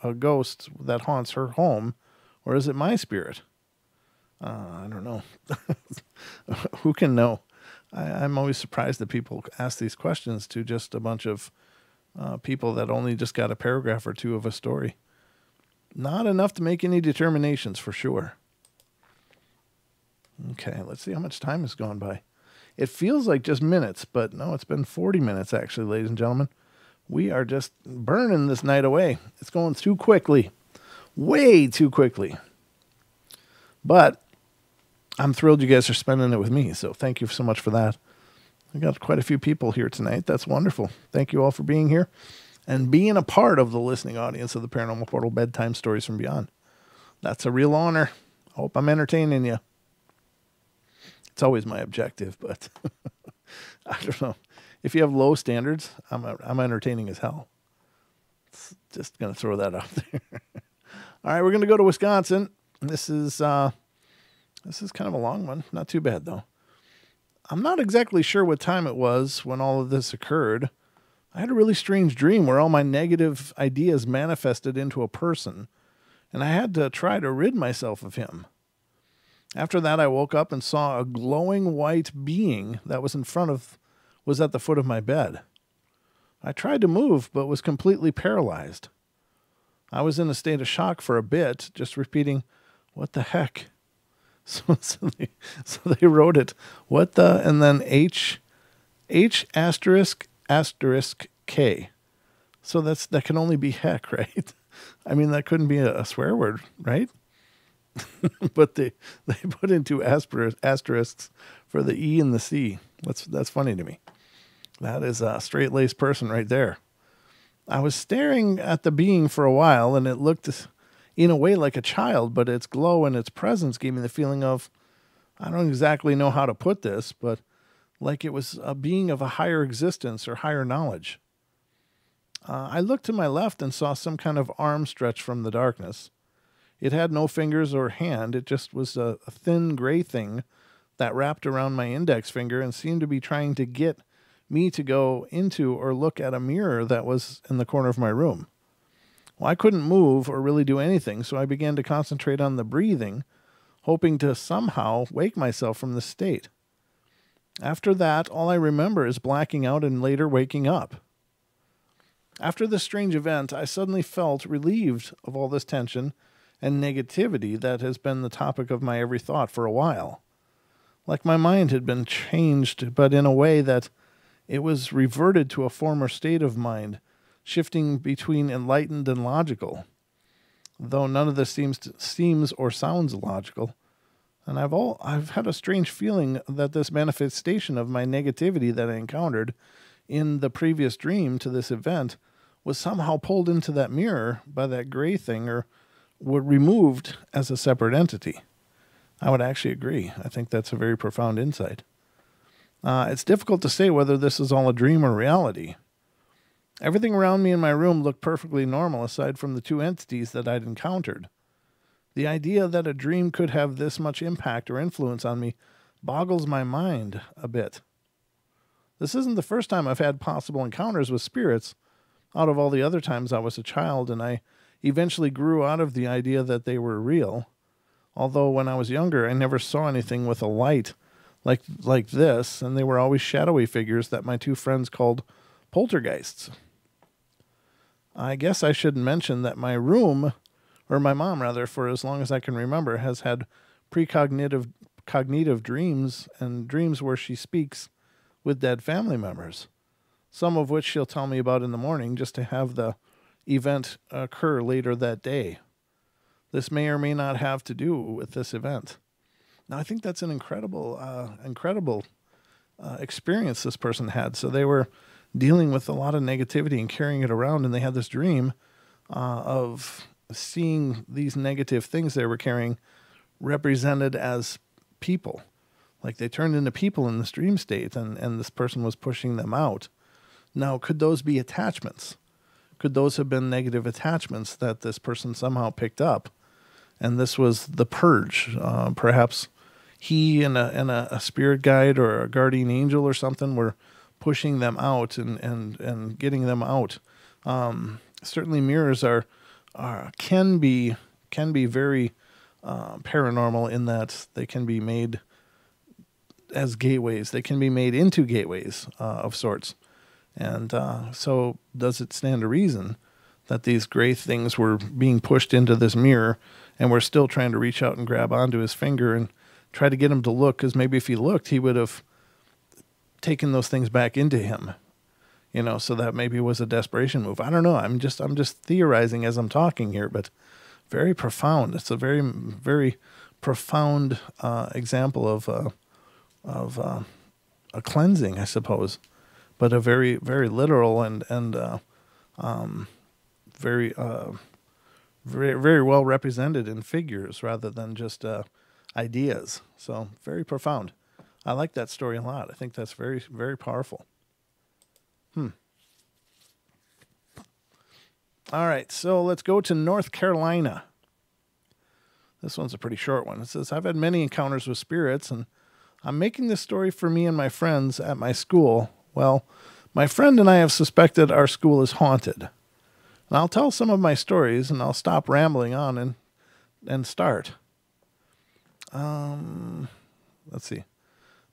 a ghost that haunts her home, or is it my spirit? I don't know. Who can know? I'm always surprised that people ask these questions to just a bunch of people that only just got a paragraph or two of a story. Not enough to make any determinations, for sure. Okay, let's see how much time has gone by. It feels like just minutes, but no, it's been 40 minutes, actually, ladies and gentlemen. We are just burning this night away. It's going too quickly. Way too quickly. But I'm thrilled you guys are spending it with me. So thank you so much for that. I got quite a few people here tonight. That's wonderful. Thank you all for being here and being a part of the listening audience of the Paranormal Portal Bedtime Stories from Beyond. That's a real honor. I hope I'm entertaining you. It's always my objective, but I don't know. If you have low standards, I'm entertaining as hell. Just going to throw that out there. All right, we're going to go to Wisconsin. This is kind of a long one. Not too bad, though. I'm not exactly sure what time it was when all of this occurred. I had a really strange dream where all my negative ideas manifested into a person, and I had to try to rid myself of him. After that, I woke up and saw a glowing white being that was at the foot of my bed. I tried to move, but was completely paralyzed. I was in a state of shock for a bit, just repeating, "What the heck?" So they wrote it, "What the," and then H asterisk K. So that can only be heck, right? I mean, that couldn't be a swear word, right? But they put in two asterisks for the E and the C. That's funny to me. That is a straight-laced person right there. I was staring at the being for a while, and it looked in a way like a child, but its glow and its presence gave me the feeling of, I don't exactly know how to put this, but like it was a being of a higher existence or higher knowledge. I looked to my left and saw some kind of arm stretch from the darkness. It had no fingers or hand. It just was a thin gray thing that wrapped around my index finger and seemed to be trying to get me to go into or look at a mirror that was in the corner of my room. Well, I couldn't move or really do anything, so I began to concentrate on the breathing, hoping to somehow wake myself from this state. After that, all I remember is blacking out and later waking up. After this strange event, I suddenly felt relieved of all this tension and negativity that has been the topic of my every thought for a while. Like my mind had been changed, but in a way that it was reverted to a former state of mind, shifting between enlightened and logical. Though none of this seems or sounds logical. And I've had a strange feeling that this manifestation of my negativity that I encountered in the previous dream to this event was somehow pulled into that mirror by that gray thing or were removed as a separate entity. I would actually agree. I think that's a very profound insight. It's difficult to say whether this is all a dream or reality. Everything around me in my room looked perfectly normal aside from the two entities that I'd encountered. The idea that a dream could have this much impact or influence on me boggles my mind a bit. This isn't the first time I've had possible encounters with spirits. Out of all the other times I was a child, and I eventually grew out of the idea that they were real. Although when I was younger, I never saw anything with a light like this, and they were always shadowy figures that my two friends called poltergeists. I guess I should mention that my mom rather, for as long as I can remember, has had cognitive dreams and dreams where she speaks with dead family members, some of which she'll tell me about in the morning just to have the event occur later that day. This may or may not have to do with this event. Now, I think that's an incredible experience this person had. So they were dealing with a lot of negativity and carrying it around, and they had this dream of seeing these negative things they were carrying represented as people. Like they turned into people in this dream state, and this person was pushing them out. Now, could those be attachments? Could those have been negative attachments that this person somehow picked up? And this was the purge. Perhaps he and a spirit guide or a guardian angel or something were pushing them out and getting them out. Certainly mirrors can be very paranormal in that they can be made as gateways. They can be made into gateways of sorts. And so does it stand to reason that these gray things were being pushed into this mirror and we're still trying to reach out and grab onto his finger and try to get him to look? Because maybe if he looked, he would have taken those things back into him, so that maybe was a desperation move. I don't know. I'm just theorizing as I'm talking here, but very profound. It's a very, very profound example of a cleansing, I suppose, but a very, very literal and very very, very well represented in figures rather than just ideas. So very profound. I like that story a lot. I think that's very, very powerful. All right, so let's go to North Carolina. This one's a pretty short one. It says, I've had many encounters with spirits, and I'm making this story for me and my friends at my school. Well, my friend and I have suspected our school is haunted. And I'll tell some of my stories, and I'll stop rambling on and start. Let's see.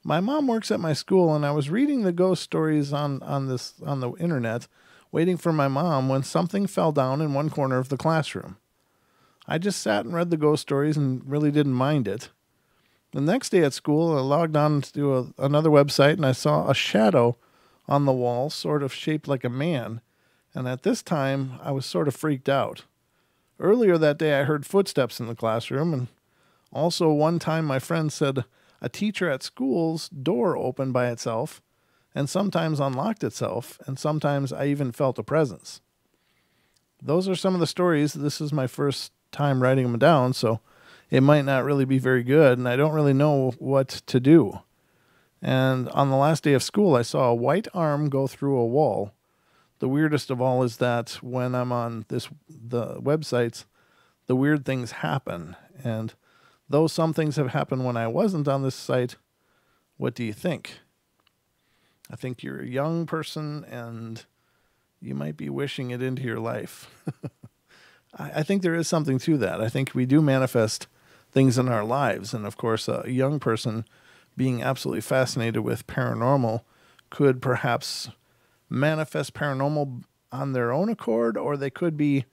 My mom works at my school, and I was reading the ghost stories on the internet, waiting for my mom, when something fell down in one corner of the classroom. I just sat and read the ghost stories and really didn't mind it. The next day at school, I logged on to another website, and I saw a shadow on the wall, sort of shaped like a man. And at this time, I was sort of freaked out. Earlier that day, I heard footsteps in the classroom, and also one time my friend said a teacher at school's door opened by itself and sometimes unlocked itself, and sometimes I even felt a presence. Those are some of the stories. This is my first time writing them down, so it might not really be very good, and I don't really know what to do. And on the last day of school, I saw a white arm go through a wall. The weirdest of all is that when I'm on the websites, the weird things happen. And though some things have happened when I wasn't on this site, what do you think? I think you're a young person and you might be wishing it into your life. I think there is something to that. I think we do manifest things in our lives. And of course, a young person being absolutely fascinated with paranormal could perhaps manifest paranormal on their own accord, or they could be,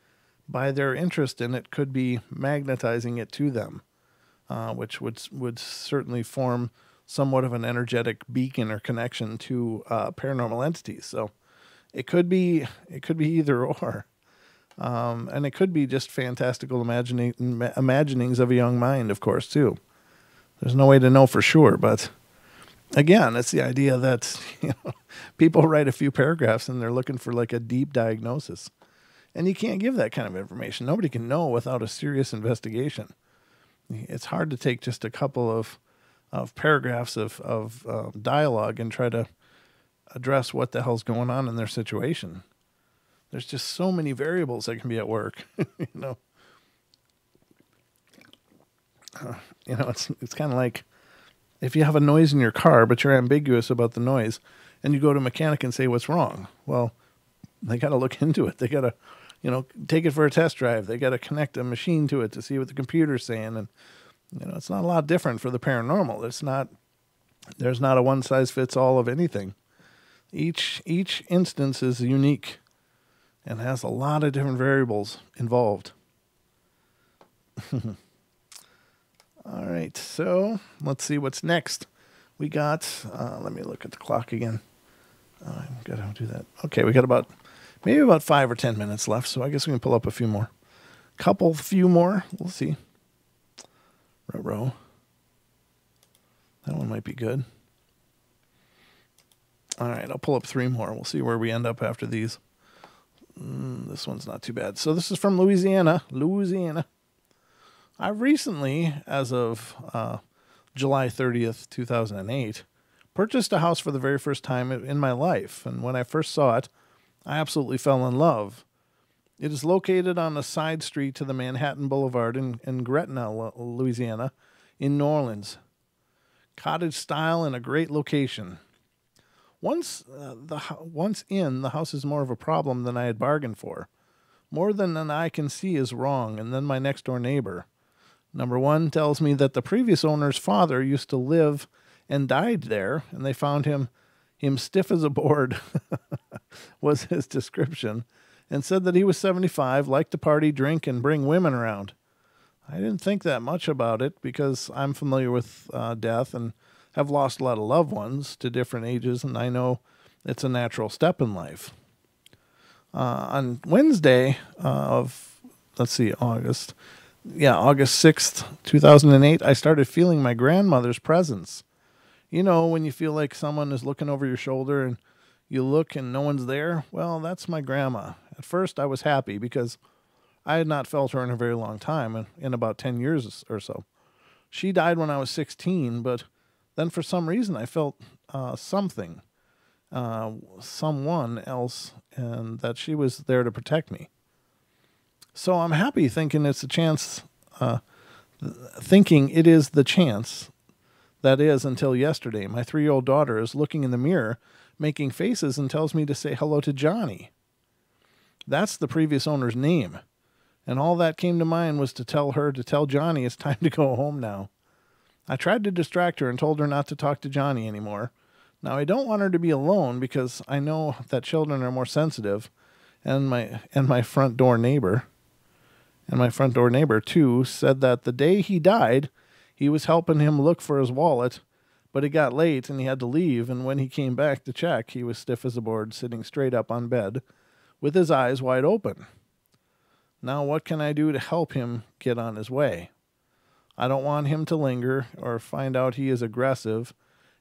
by their interest in it, could be magnetizing it to them, which would certainly form somewhat of an energetic beacon or connection to paranormal entities. So it could be either or. And it could be just fantastical imaginings of a young mind, of course, too. There's no way to know for sure, but again, it's the idea that people write a few paragraphs and they're looking for like a deep diagnosis. And you can't give that kind of information. Nobody can know without a serious investigation. It's hard to take just a couple of paragraphs of dialogue and try to address what the hell's going on in their situation. There's just so many variables that can be at work, It's kind of like if you have a noise in your car, but you're ambiguous about the noise, and you go to a mechanic and say, what's wrong? Well, they got to look into it. They got to, take it for a test drive. They got to connect a machine to it to see what the computer's saying. And, it's not a lot different for the paranormal. There's not a one size fits all of anything. Each instance is unique and has a lot of different variables involved. All right, so let's see what's next. We got, let me look at the clock again. I've got to do that. Okay, we got maybe about 5 or 10 minutes left, so I guess we can pull up a few more. Few more. We'll see. Row. That one might be good. All right, I'll pull up 3 more. We'll see where we end up after these. This one's not too bad. So this is from Louisiana. I recently, as of July 30th, 2008, purchased a house for the very first time in my life. And when I first saw it, I absolutely fell in love. It is located on a side street to the Manhattan Boulevard in Gretna, Louisiana, in New Orleans. Cottage style and a great location. Once in, the house is more of a problem than I had bargained for. More than an eye can see is wrong, and then my next door neighbor. Number 1 tells me that the previous owner's father used to live and died there, and they found him stiff as a board, was his description, and said that he was 75, liked to party, drink, and bring women around. I didn't think that much about it because I'm familiar with death and have lost a lot of loved ones to different ages, and I know it's a natural step in life. On Wednesday of, August, Yeah, August 6th, 2008, I started feeling my grandmother's presence. You know, when you feel like someone is looking over your shoulder and you look and no one's there? Well, that's my grandma. At first, I was happy because I had not felt her in a very long time, in about 10 years or so. She died when I was 16, but then for some reason I felt something, someone else, and that she was there to protect me. So I'm happy thinking it's a chance, thinking it is the chance that is until yesterday. My 3-year-old daughter is looking in the mirror, making faces, and tells me to say hello to Johnny. That's the previous owner's name. And all that came to mind was to tell her to tell Johnny it's time to go home now. I tried to distract her and told her not to talk to Johnny anymore. Now, I don't want her to be alone because I know that children are more sensitive, and my front door neighbor, too, said that the day he died, he was helping him look for his wallet, but it got late and he had to leave, and when he came back to check, he was stiff as a board, sitting straight up on bed with his eyes wide open. Now, what can I do to help him get on his way? I don't want him to linger or find out he is aggressive,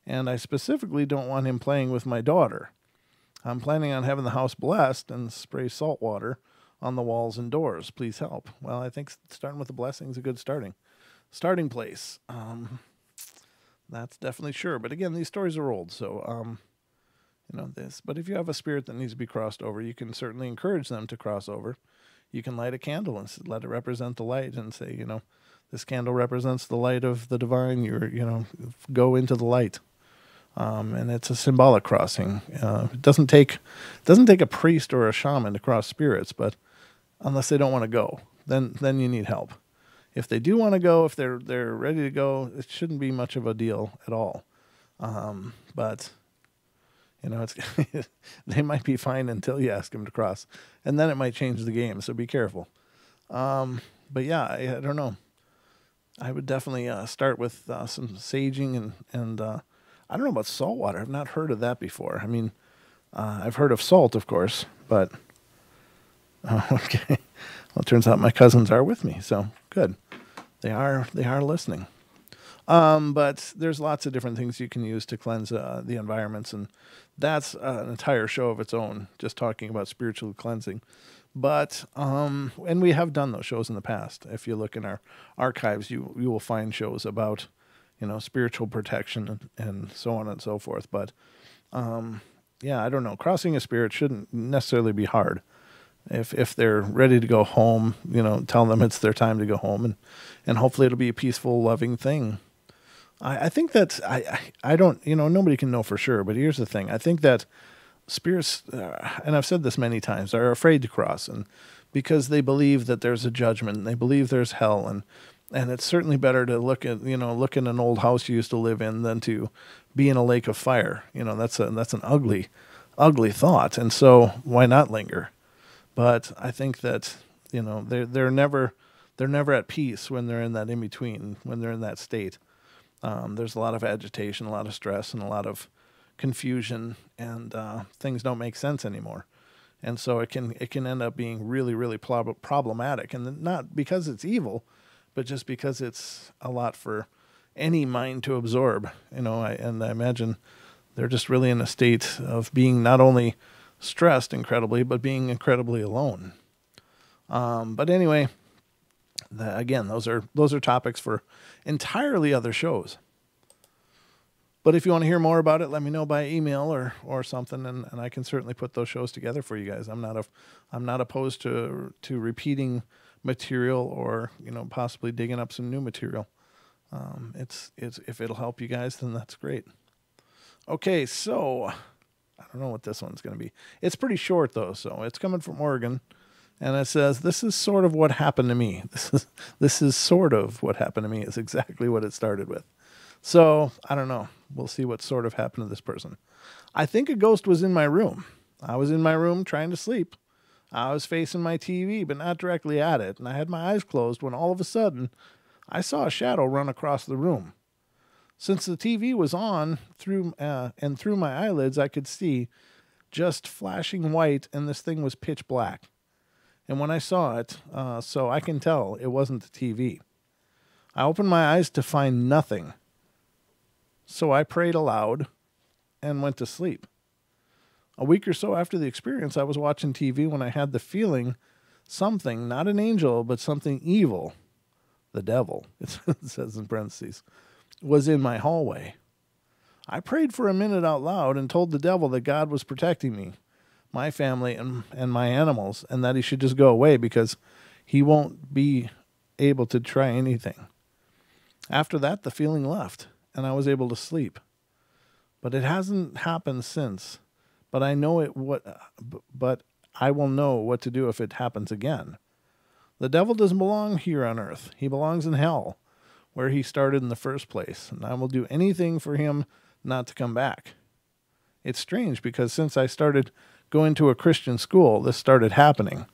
and I specifically don't want him playing with my daughter. I'm planning on having the house blessed and spray salt water on the walls and doors. Please help. Well, I think starting with the blessing is a good starting place. That's definitely sure. But again, these stories are old, so this. But if you have a spirit that needs to be crossed over, you can certainly encourage them to cross over. You can light a candle and let it represent the light, and say, this candle represents the light of the divine. Go into the light. And it's a symbolic crossing. It doesn't take a priest or a shaman to cross spirits, but unless they don't want to go, then you need help. If they do want to go, if they're ready to go, it shouldn't be much of a deal at all. But it's they might be fine until you ask them to cross, and then it might change the game. So be careful. But yeah, I don't know. I would definitely start with some saging and I don't know about salt water. I've not heard of that before. I mean, I've heard of salt, of course, but okay. Well, it turns out my cousins are with me, so good. They are listening. But there's lots of different things you can use to cleanse the environments, and that's an entire show of its own, just talking about spiritual cleansing. But and we have done those shows in the past. If you look in our archives, you will find shows about spiritual protection and so on and so forth. But I don't know. Crossing a spirit shouldn't necessarily be hard. If they're ready to go home, tell them it's their time to go home, and hopefully it'll be a peaceful, loving thing. I think that I don't, nobody can know for sure, but here's the thing. I think that spirits, and I've said this many times, are afraid to cross, and because they believe that there's a judgment, and they believe there's hell, and it's certainly better to look at an old house you used to live in than to be in a lake of fire. That's an ugly, ugly thought, and so why not linger? But I think that they're never at peace when they're in that in between, when they're in that state. There's a lot of agitation, a lot of stress, and a lot of confusion, and things don't make sense anymore. And so it can end up being really, really problematic, and not because it's evil, but just because it's a lot for any mind to absorb. I imagine they're just really in a state of being not only stressed incredibly, but being incredibly alone. But anyway, again, those are topics for entirely other shows. But if you want to hear more about it, let me know by email or something, and I can certainly put those shows together for you guys. I'm not opposed to repeating material or possibly digging up some new material. It's if it'll help you guys, then that's great. Okay, so I don't know what this one's going to be. It's pretty short though, so it's coming from Oregon, and it says, "This is sort of what happened to me." This is sort of what happened to me is exactly what it started with. So I don't know. We'll see what sort of happened to this person. I think a ghost was in my room. I was in my room trying to sleep. I was facing my TV, but not directly at it, and I had my eyes closed when all of a sudden I saw a shadow run across the room. Since the TV was on through my eyelids, I could see just flashing white, and this thing was pitch black. And when I saw it, so I can tell it wasn't the TV. I opened my eyes to find nothing. So I prayed aloud and went to sleep. A week or so after the experience, I was watching TV when I had the feeling something, not an angel, but something evil, the devil, it says in parentheses, was in my hallway. I prayed for a minute out loud and told the devil that God was protecting me, my family, and my animals, and that he should just go away because he won't be able to try anything. After that, the feeling left, and I was able to sleep. But it hasn't happened since. But I know it. But I will know what to do if it happens again. The devil doesn't belong here on earth. He belongs in hell, where he started in the first place, and I will do anything for him not to come back. It's strange because since I started going to a Christian school, this started happening.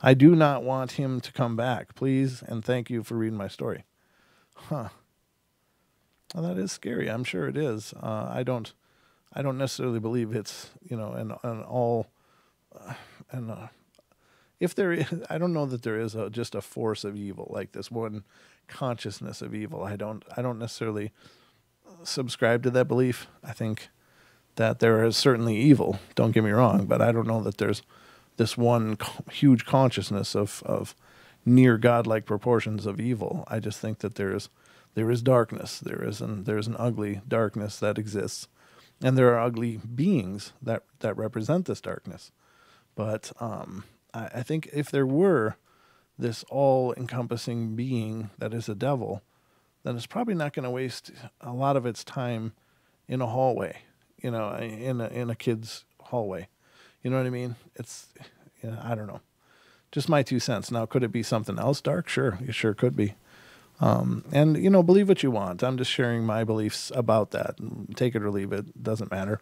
I do not want him to come back. Please and thank you for reading my story. Huh. Well, that is scary. I'm sure it is. I don't necessarily believe it's, if there is, I don't know that there is just a force of evil, like this one consciousness of evil. I don't necessarily subscribe to that belief. I think that there is certainly evil. Don't get me wrong, but I don't know that there's this one huge consciousness of near godlike proportions of evil. I just think that there is darkness. There's an ugly darkness that exists, and there are ugly beings that represent this darkness. But I think if there were this all-encompassing being that is a devil, then it's probably not going to waste a lot of its time in a hallway, in a kid's hallway. You know what I mean? It's, I don't know. Just my 2 cents. Now, could it be something else dark? Sure, it sure could be. And, believe what you want. I'm just sharing my beliefs about that. Take it or leave it. Doesn't matter.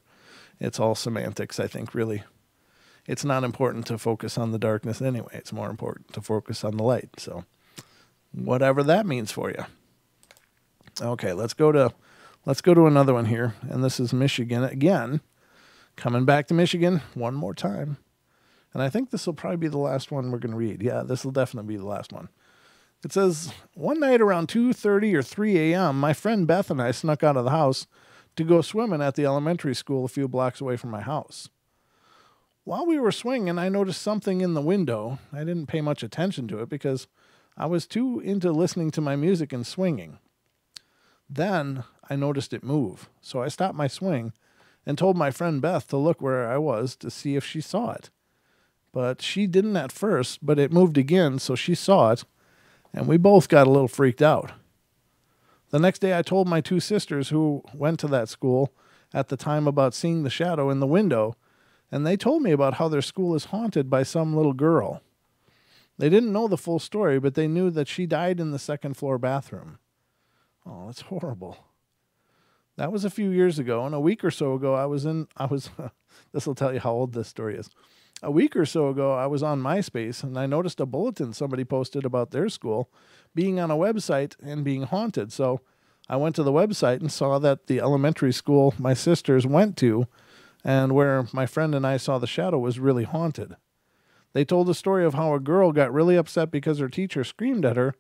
It's all semantics, I think, really. It's not important to focus on the darkness anyway. It's more important to focus on the light. So whatever that means for you. Okay, let's go to another one here. And this is Michigan again. Coming back to Michigan one more time. And I think this will probably be the last one we're going to read. Yeah, this will definitely be the last one. It says, one night around 2:30 or 3 a.m., my friend Beth and I snuck out of the house to go swimming at the elementary school a few blocks away from my house. While we were swinging, I noticed something in the window. I didn't pay much attention to it because I was too into listening to my music and swinging. Then I noticed it move, so I stopped my swing and told my friend Beth to look where I was to see if she saw it. But she didn't at first, but it moved again, so she saw it, and we both got a little freaked out. The next day I told my 2 sisters who went to that school at the time about seeing the shadow in the window, and they told me about how their school is haunted by some little girl. They didn't know the full story, but they knew that she died in the second-floor bathroom. Oh, that's horrible. That was a few years ago, and a week or so ago this will tell you how old this story is. A week or so ago, I was on MySpace, and I noticed a bulletin somebody posted about their school being on a website and being haunted. So I went to the website and saw that the elementary school my sisters went to and where my friend and I saw the shadow was really haunted. They told the story of how a girl got really upset because her teacher screamed at her,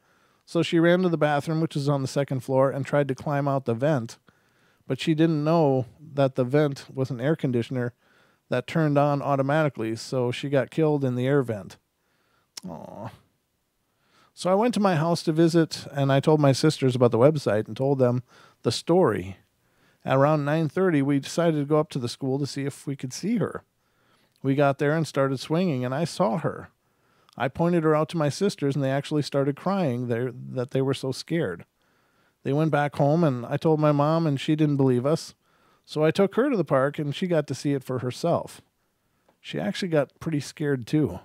so she ran to the bathroom, which is on the second floor, and tried to climb out the vent. But she didn't know that the vent was an air conditioner that turned on automatically, so she got killed in the air vent. Aww. So I went to my house to visit, and I told my sisters about the website and told them the story. At around 9:30, we decided to go up to the school to see if we could see her. We got there and started swinging, and I saw her. I pointed her out to my sisters, and they actually started crying that they were so scared. They went back home, and I told my mom, and she didn't believe us. So I took her to the park, and she got to see it for herself. She actually got pretty scared, too.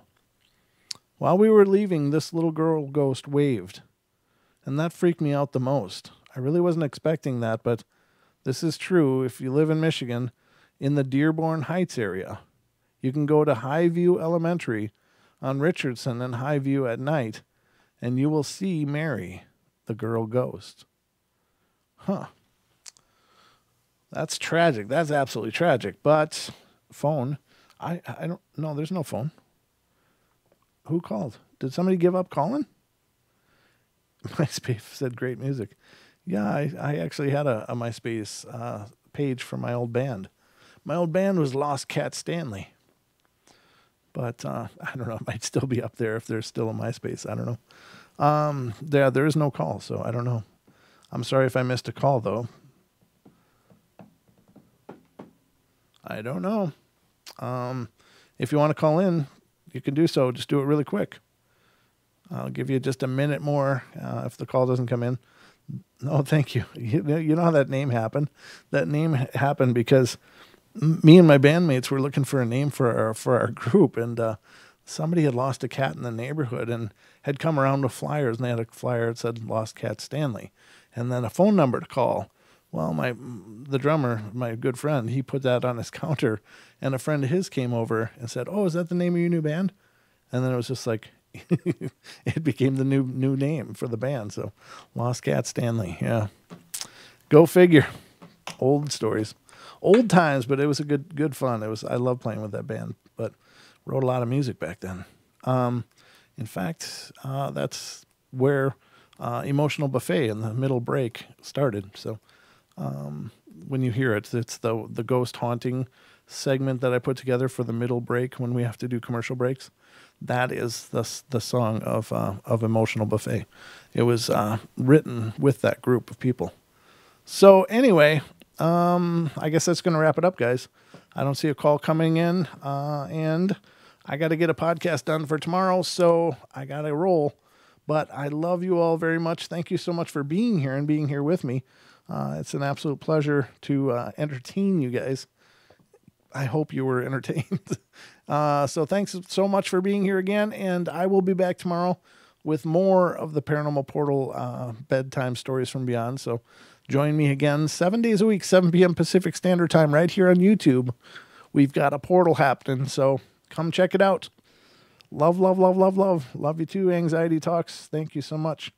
While we were leaving, this little girl ghost waved, and that freaked me out the most. I really wasn't expecting that, but this is true if you live in Michigan, in the Dearborn Heights area. You can go to Highview Elementary on Richardson and Highview at night, and you will see Mary, the girl ghost. Huh. That's tragic. That's absolutely tragic. But phone, I don't know. There's no phone. Who called? Did somebody give up calling? MySpace said great music. Yeah, I actually had a MySpace page for my old band. My old band was Lost Cat Stanley. But I don't know. It might still be up there if there's still a MySpace. I don't know. There is no call, so I don't know. I'm sorry if I missed a call, though. I don't know. If you want to call in, you can do so. Just do it really quick. I'll give you just a minute more if the call doesn't come in. No, thank you. You know how that name happened? That name happened because me and my bandmates were looking for a name for our group, and somebody had lost a cat in the neighborhood and had come around with flyers, and they had a flyer that said Lost Cat Stanley, and then a phone number to call. Well, the drummer, my good friend, he put that on his counter, and a friend of his came over and said, "Oh, is that the name of your new band?" And then it was just like, it became the new name for the band. So Lost Cat Stanley. Yeah. Go figure. Old stories. Old times, but it was a good fun. I love playing with that band, but wrote a lot of music back then. In fact, that's where Emotional Buffet in the middle break started. So when you hear it, it's the ghost haunting segment that I put together for the middle break when we have to do commercial breaks. That is the song of Emotional Buffet. It was written with that group of people. So anyway, I guess that's going to wrap it up, guys. I don't see a call coming in, and I got to get a podcast done for tomorrow, so I got to roll. But I love you all very much. Thank you so much for being here and being here with me. It's an absolute pleasure to entertain you guys. I hope you were entertained. So thanks so much for being here again, and I will be back tomorrow with more of the Paranormal Portal bedtime stories from beyond. So join me again 7 days a week, 7 p.m. Pacific Standard Time, right here on YouTube. We've got a portal happening, so come check it out. Love, love, love, love, love. Love you too, Anxiety Talks. Thank you so much.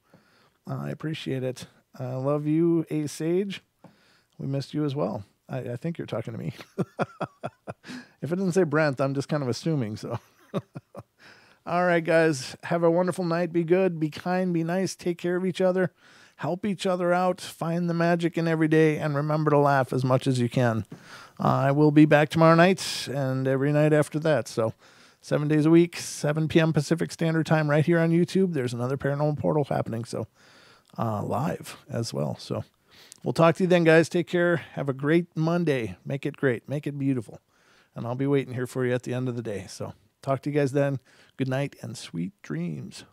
I appreciate it. I love you, A Sage. We missed you as well. I think you're talking to me. If it doesn't say Brent, I'm just kind of assuming, so. All right, guys. Have a wonderful night. Be good, be kind, be nice. Take care of each other. Help each other out. Find the magic in every day, and remember to laugh as much as you can. I will be back tomorrow night and every night after that. So 7 days a week, 7 p.m. Pacific Standard Time right here on YouTube. There's another Paranormal Portal happening, so live as well. So we'll talk to you then, guys. Take care. Have a great Monday. Make it great. Make it beautiful. And I'll be waiting here for you at the end of the day. So talk to you guys then. Good night and sweet dreams.